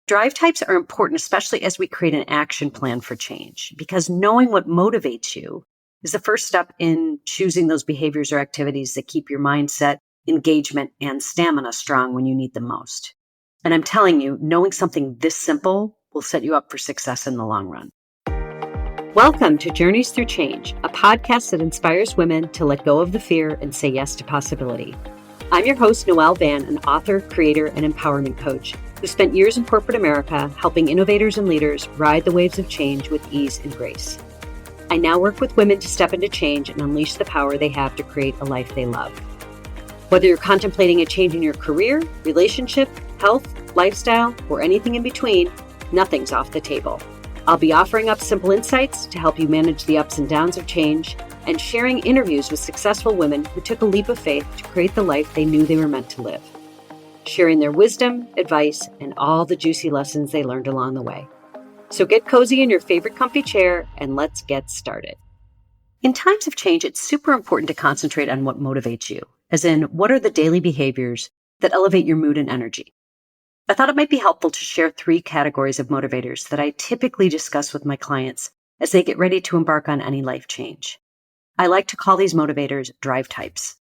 Drive types are important, especially as we create an action plan for change, because knowing what motivates you is the first step in choosing those behaviors or activities that keep your mindset, engagement, and stamina strong when you need them most. And I'm telling you, knowing something this simple will set you up for success in the long run. Welcome to Journeys Through Change, a podcast that inspires women to let go of the fear and say yes to possibility. I'm your host, Noelle Van, an author, creator, and empowerment coach who spent years in corporate America helping innovators and leaders ride the waves of change with ease and grace. I now work with women to step into change and unleash the power they have to create a life they love. Whether you're contemplating a change in your career, relationship, health, lifestyle, or anything in between, nothing's off the table. I'll be offering up simple insights to help you manage the ups and downs of change and sharing interviews with successful women who took a leap of faith to create the life they knew they were meant to live, sharing their wisdom, advice, and all the juicy lessons they learned along the way. So get cozy in your favorite comfy chair and let's get started. In times of change, it's super important to concentrate on what motivates you, as in, what are the daily behaviors that elevate your mood and energy? I thought it might be helpful to share 3 categories of motivators that I typically discuss with my clients as they get ready to embark on any life change. I like to call these motivators drive types.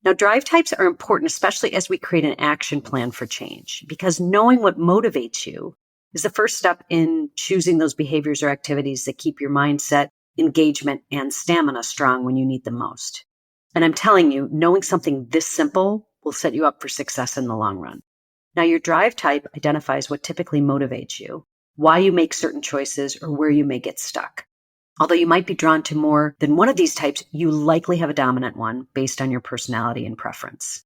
Now, drive types are important, especially as we create an action plan for change, because knowing what motivates you is the first step in choosing those behaviors or activities that keep your mindset, engagement, and stamina strong when you need them most. And I'm telling you, knowing something this simple will set you up for success in the long run. Now, your drive type identifies what typically motivates you, why you make certain choices, or where you may get stuck. Although you might be drawn to more than one of these types, you likely have a dominant one based on your personality and preference.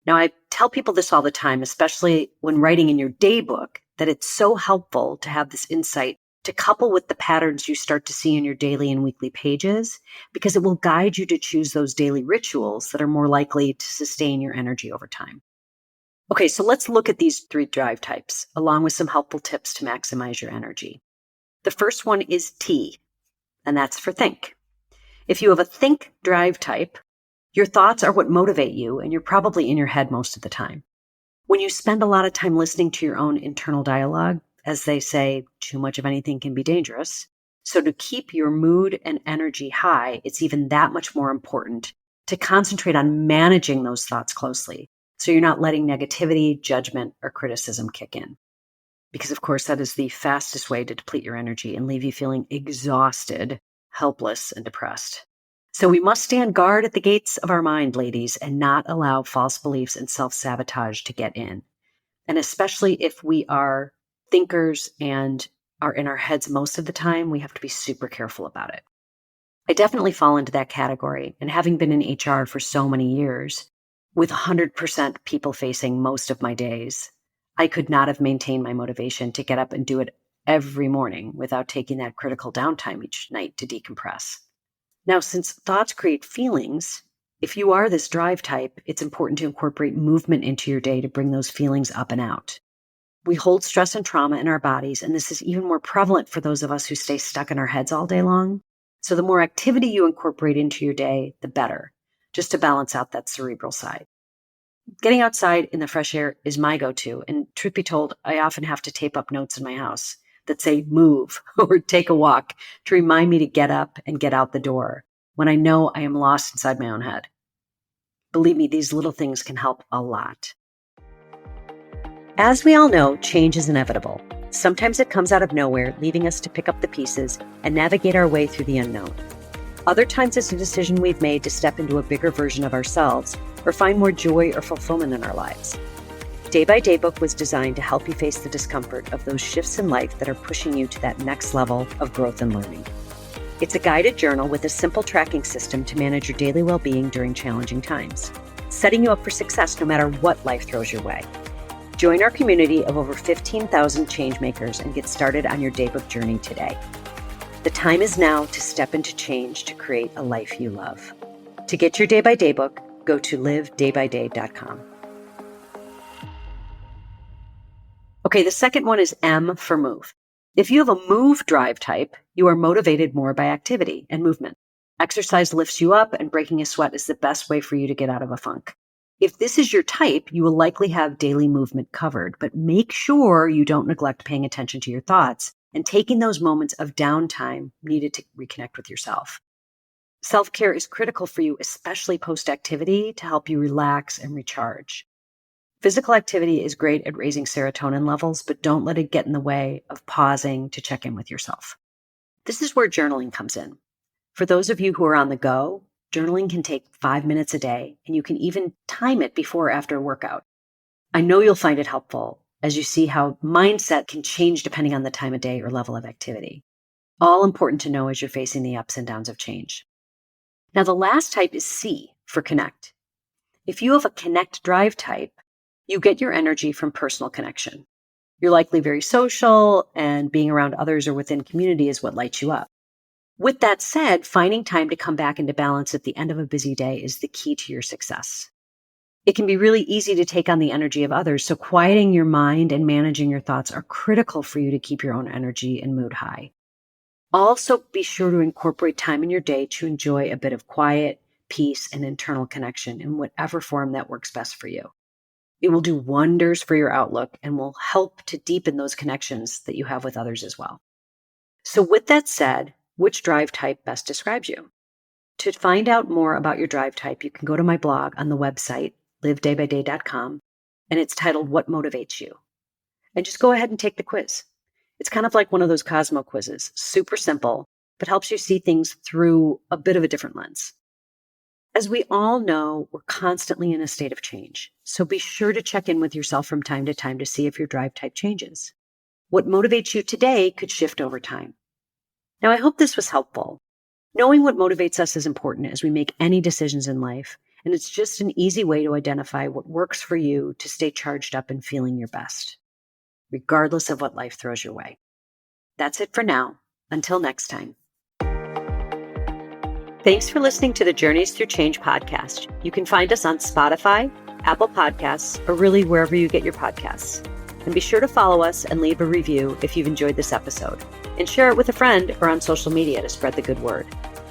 Now, I tell people this all the time, especially when writing in your day book, that it's so helpful to have this insight to couple with the patterns you start to see in your daily and weekly pages, because it will guide you to choose those daily rituals that are more likely to sustain your energy over time. Okay, so let's look at these 3 drive types, along with some helpful tips to maximize your energy. The first one is T, and that's for think. If you have a think drive type, your thoughts are what motivate you, and you're probably in your head most of the time. When you spend a lot of time listening to your own internal dialogue, as they say, too much of anything can be dangerous. So to keep your mood and energy high, it's even that much more important to concentrate on managing those thoughts closely, so you're not letting negativity, judgment, or criticism kick in. Because, of course, that is the fastest way to deplete your energy and leave you feeling exhausted, helpless, and depressed. So we must stand guard at the gates of our mind, ladies, and not allow false beliefs and self-sabotage to get in. And especially if we are thinkers and are in our heads most of the time, we have to be super careful about it. I definitely fall into that category, and having been in HR for so many years, with 100% people facing most of my days, I could not have maintained my motivation to get up and do it every morning without taking that critical downtime each night to decompress. Now, since thoughts create feelings, if you are this drive type, it's important to incorporate movement into your day to bring those feelings up and out. We hold stress and trauma in our bodies, and this is even more prevalent for those of us who stay stuck in our heads all day long. So the more activity you incorporate into your day, the better, just to balance out that cerebral side. Getting outside in the fresh air is my go-to, and truth be told, I often have to tape up notes in my house that say move or take a walk to remind me to get up and get out the door when I know I am lost inside my own head. Believe me, these little things can help a lot. As we all know, change is inevitable. Sometimes it comes out of nowhere, leaving us to pick up the pieces and navigate our way through the unknown. Other times it's a decision we've made to step into a bigger version of ourselves or find more joy or fulfillment in our lives. Day by Day book was designed to help you face the discomfort of those shifts in life that are pushing you to that next level of growth and learning. It's a guided journal with a simple tracking system to manage your daily well-being during challenging times, setting you up for success no matter what life throws your way. Join our community of over 15,000 changemakers and get started on your daybook journey today. The time is now to step into change to create a life you love. To get your Day by Day book, go to livedaybyday.com. Okay, the second one is M for move. If you have a move drive type, you are motivated more by activity and movement. Exercise lifts you up, and breaking a sweat is the best way for you to get out of a funk. If this is your type, you will likely have daily movement covered, but make sure you don't neglect paying attention to your thoughts and taking those moments of downtime needed to reconnect with yourself. Self-care is critical for you, especially post-activity, to help you relax and recharge. Physical activity is great at raising serotonin levels, but don't let it get in the way of pausing to check in with yourself. This is where journaling comes in. For those of you who are on the go, journaling can take 5 minutes a day, and you can even time it before or after a workout. I know you'll find it helpful as you see how mindset can change depending on the time of day or level of activity. All important to know as you're facing the ups and downs of change. Now, the last type is C for connect. If you have a connect drive type, you get your energy from personal connection. You're likely very social, and being around others or within community is what lights you up. With that said, finding time to come back into balance at the end of a busy day is the key to your success. It can be really easy to take on the energy of others, so quieting your mind and managing your thoughts are critical for you to keep your own energy and mood high. Also, be sure to incorporate time in your day to enjoy a bit of quiet, peace, and internal connection in whatever form that works best for you. It will do wonders for your outlook and will help to deepen those connections that you have with others as well. So with that said, which drive type best describes you? To find out more about your drive type, you can go to my blog on the website, livedaybyday.com, and it's titled What Motivates You? And just go ahead and take the quiz. It's kind of like one of those Cosmo quizzes, super simple, but helps you see things through a bit of a different lens. As we all know, we're constantly in a state of change, so be sure to check in with yourself from time to time to see if your drive type changes. What motivates you today could shift over time. Now, I hope this was helpful. Knowing what motivates us is important as we make any decisions in life, and it's just an easy way to identify what works for you to stay charged up and feeling your best, regardless of what life throws your way. That's it for now. Until next time. Thanks for listening to the Journeys Through Change podcast. You can find us on Spotify, Apple Podcasts, or really wherever you get your podcasts. And be sure to follow us and leave a review if you've enjoyed this episode. And share it with a friend or on social media to spread the good word,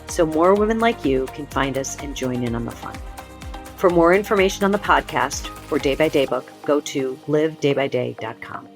so more women like you can find us and join in on the fun. For more information on the podcast or Day by Day book, go to livedaybyday.com.